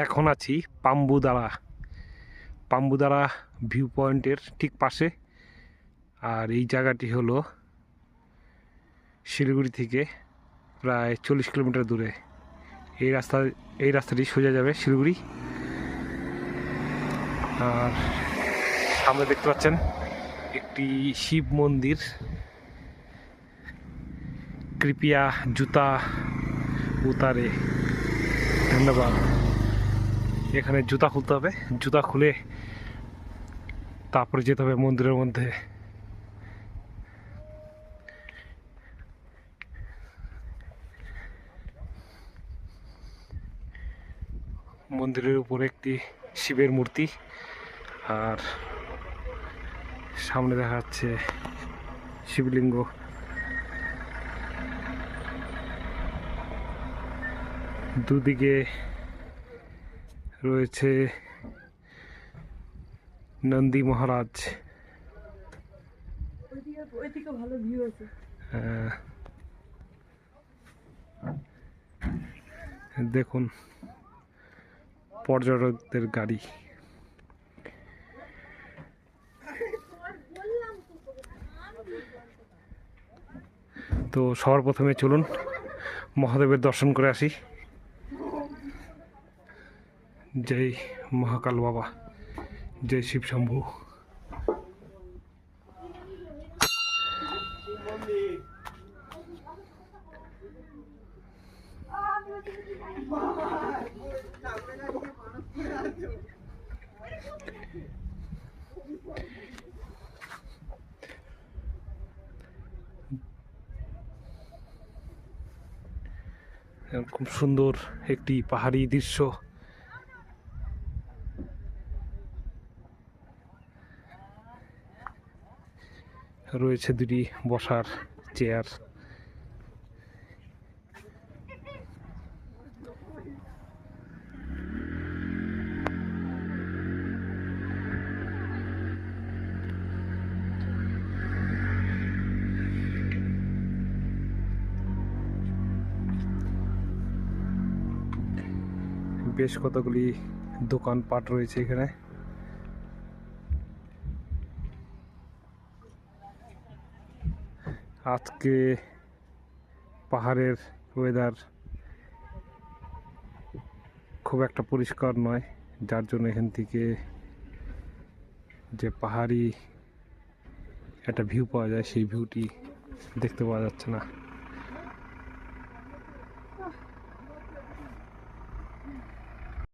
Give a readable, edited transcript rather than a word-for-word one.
এখন আছি পাম্বুদারা ভিউ পয়েন্টের ঠিক পাশে। আর এই জায়গাটি হলো শিলিগুড়ি থেকে প্রায় 40 কিলোমিটার দূরে। এই রাস্তাটি সোজা যাবে শিলিগুড়ি। আর সামনে দেখতে পাচ্ছেন একটি শিব মন্দির। কৃপয়া জুতা উতারে, ধন্যবাদ। এখানে জুতা খুলতে হবে, জুতা খুলে তারপরে যেতে হবে মন্দিরের মধ্যে। মন্দিরের উপরে একটি শিবের মূর্তি, আর সামনে দেখা যাচ্ছে শিবলিঙ্গ। দুদিকে রয়েছে নন্দী মহারাজ। দেখুন পর্যটকদের গাড়ি। তো সবার প্রথমে চলুন মহাদেবের দর্শন করে আসি। জয় মহাকাল বাবা, জয় শিব শম্ভু। খুব সুন্দর একটি পাহাড়ি দৃশ্য। রয়েছে দুটি বসার চেয়ার। বেশ কতগুলি দোকানপাট রয়েছে এখানে। আজকে পাহাড়ের ওয়েদার খুব একটা পরিষ্কার নয়, যার জন্য এখান থেকে যে পাহাড়ি একটা ভিউ পাওয়া যায় সেই ভিউটি দেখতে পাওয়া যাচ্ছে না।